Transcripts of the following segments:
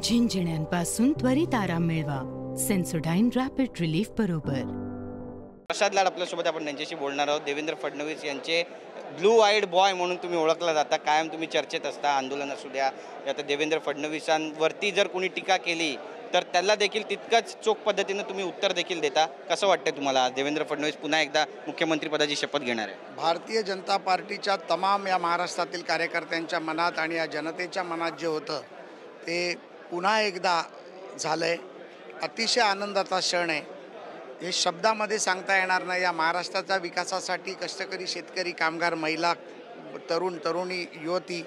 झिंझिण्यांपासून त्वरित आराम मिळवा सेन्सोडाइन रॅपिड रिलीफ बरोबर। प्रसाद लाड आपल्यासोबत, आपण त्यांच्याशी बोलणार आहोत। देवेंद्र फडणवीस यांचे ब्लू आईड बॉय म्हणून तुम्ही ओळखला जाता, कायम तुम्ही चर्चेत असता, आंदोलन असू द्या। आता देवेंद्र फडणवीसांवरती जर कोणी टीका केली तर त्याला देखील तितकंच चोख पद्धतीने तुम्ही उत्तर देखील देता। कसं वाटतंय तुम्हाला, देवेंद्र फडणवीस पुन्हा एकदा मुख्यमंत्रीपदाची शपथ घेणार आहे? भारतीय जनता पार्टीच्या तमाम या महाराष्ट्रातील कार्यकर्त्यांच्या मनात आणि या जनतेच्या मनात जे होतं ते पुन्हा एकदा झालंय। अतिशय आनंदाचा क्षण आहे, हे शब्दामध्ये सांगता येणार नाही। या महाराष्ट्राच्या विकासासाठी कष्टकरी शेतकरी, कामगार, महिला, तरुण तरुणी, युवती,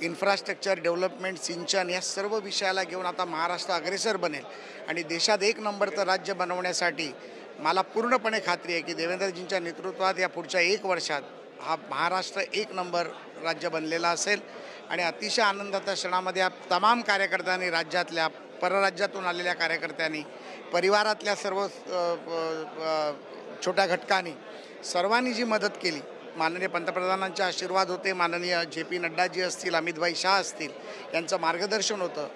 इन्फ्रास्ट्रक्चर डेव्हलपमेंट, सिंचन या सर्व विषयाला घेऊन आता महाराष्ट्र अग्रेसर बनेल आणि देशात एक नंबरचं राज्य बनवण्यासाठी मला पूर्णपणे खात्री आहे की देवेंद्रजींच्या नेतृत्वात या पुढच्या 1 वर्षात हा महाराष्ट्र 1 नंबर राज्य बनलेला असेल। आणि अतिशय आनंदाच्या क्षणामध्ये या तमाम कार्यकर्त्यांनी, राज्यातल्या परराज्यातून आलेल्या कार्यकर्त्यांनी, परिवारातल्या सर्व छोट्या घटकांनी, सर्वांनी जी मदत केली, माननीय पंतप्रधानांचे आशीर्वाद होते, माननीय JP नड्डाजी असतील, अमितभाई शाह असतील, यांचं मार्गदर्शन होतं।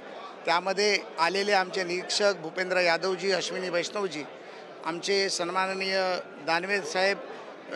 त्यामध्ये आलेले आमचे निरीक्षक भूपेंद्र यादवजी, अश्विनी वैष्णवजी, आमचे सन्माननीय दानवे साहेब,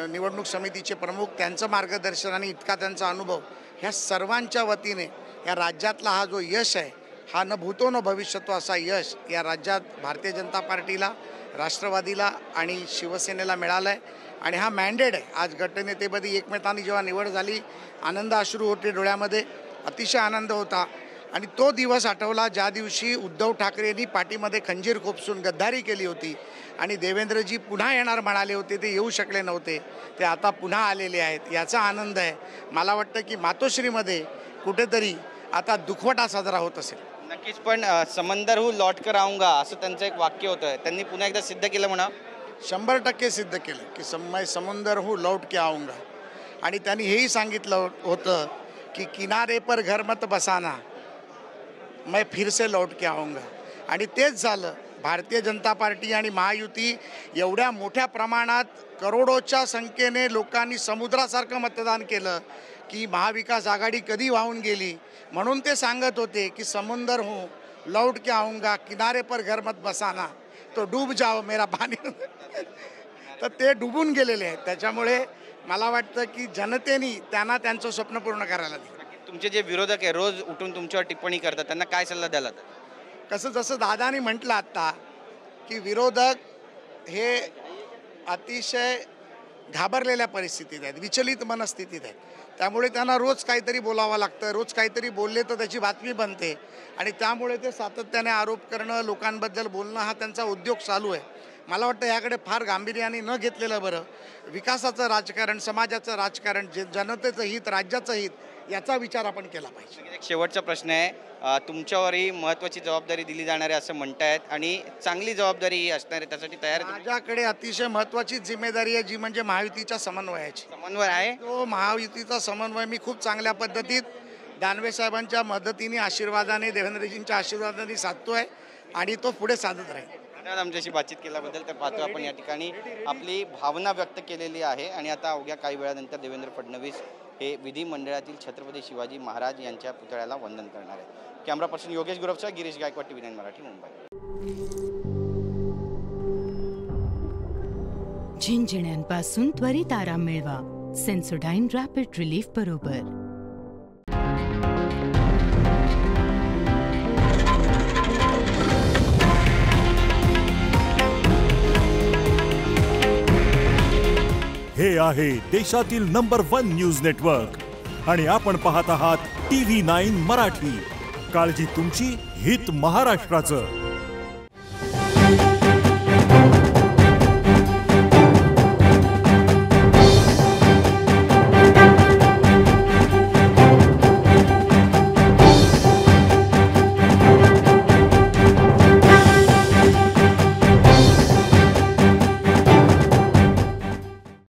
निवडणूक समितीचे प्रमुख, त्यांचं मार्गदर्शन आणि इतका त्यांचा अनुभव, ह्या सर्वांच्या वतीने या राज्यातला हा जो यश आहे, हा न भूतो न भविष्यतो असा यश या राज्यात भारतीय जनता पार्टीला, राष्ट्रवादीला आणि शिवसेनेला मिळाला आहे। आणि हा मॅन्डेट आहे। आज गटनेतेपदी एकमेकांनी जेव्हा निवड झाली, आनंद अश्रू होते डोळ्यामध्ये, अतिशय आनंद होता। आणि तो दिवस आठवला ज्या दिवशी उद्धव ठाकरेंनी पाठीमध्ये खंजीर खोपसून गद्दारी केली होती आणि देवेंद्रजी पुन्हा येणार म्हणाले होते, ते येऊ शकले नव्हते, ते आता पुन्हा आलेले आहेत, याचा आनंद आहे। मला वाटतं की मातोश्रीमध्ये कुठेतरी आता दुखवटा साजरा होत असेल। नक्कीच, पण समंदर हूँ लौट कर आऊंगा असं त्यांचं एक वाक्य होतं, त्यांनी पुन्हा एकदा सिद्ध केलं म्हणा। 100% सिद्ध केलं की मैं समुंदर हूँ लौट के आऊँगा। आणि त्यांनी हेही सांगितलं होतं की किनारे पर घर मत बसाना, मैं फिर से लौट के आऊँगा। आणि तेच झालं। भारतीय जनता पार्टी आणि महायुती एवढ्या मोठ्या प्रमाणात करोडोच्या संख्येने लोकांनी समुद्रासारखं मतदान केलं की महाविकास आघाडी कधी वाहून गेली, म्हणून ते सांगत होते की समुंदर हूँ लौट के आऊँगा, किनारे पर घर मत बसाना, तो डूब जाओ मेरा पाणी। तर ते डुबून गेलेले आहेत। त्याच्यामुळे मला वाटतं की जनतेने त्यांना त्यांचं स्वप्न पूर्ण करायला दिलं। तुमचे जे विरोधक आहे, रोज उठून तुमच्यावर टिप्पणी करतात, त्यांना काय सल्ला द्याल? कसं, जसं दादानी म्हटलं आत्ता की विरोधक हे अतिशय घाबरलेल्या परिस्थितीत आहेत, विचलित मनस्थितीत आहेत, त्यामुळे त्यांना रोज काहीतरी बोलावं लागतं, रोज काहीतरी बोलले तर त्याची बातमी बनते आणि त्यामुळे ते सातत्याने आरोप करणं, लोकांबद्दल बोलणं हा त्यांचा उद्योग चालू आहे। मला वाटतं याकडे फार गांभीर्याने न घेतलेलं बरं। विकासाचं राजकारण, समाजाचं राजकारण, जनतेचं हित, राज्याचं हित याचा विचार आपण केला पाहिजे। एक शेवटचा प्रश्न आहे, तुमच्यावरही महत्त्वाची जबाबदारी दिली जाणार आहे असं म्हणतायत आणि चांगली जबाबदारी असणार आहे, त्यासाठी तयार? माझ्याकडे अतिशय महत्त्वाची जिम्मेदारी आहे, जी म्हणजे महायुतीच्या समन्वयाची। समन्वय आहे, तो महायुतीचा समन्वय मी खूप चांगल्या पद्धतीत दानवे साहेबांच्या मदतीने, आशीर्वादाने, देवेंद्रजींच्या आशीर्वादाने साधतोय आणि तो पुढे साधत राहील। आमच्याशी बातचीत केल्याबद्दल तर पाहतो आपण या ठिकाणी आपली भावना व्यक्त केलेली आहे। आणि आता अवघ्या काही वेळानंतर देवेंद्र फडणवीस हे विधिमंडळातील छत्रपती शिवाजी महाराज यांच्या पुतळ्याला वंदन करणार आहेत। कॅमेरा पर्सन योगेश गुरवचा, गिरीश गायकवाड, TV9 मराठी, मुंबई। झिंझिण्यांपासून त्वरित आराम मिळवा सेन्सोडाइन रॅपिड रिलीफ बरोबर। हे आहे देशातील नंबर 1 न्यूज नेटवर्क आणि आपण पाहत आहात TV9 मराठी। काळजी तुमची, हित महाराष्ट्राचं।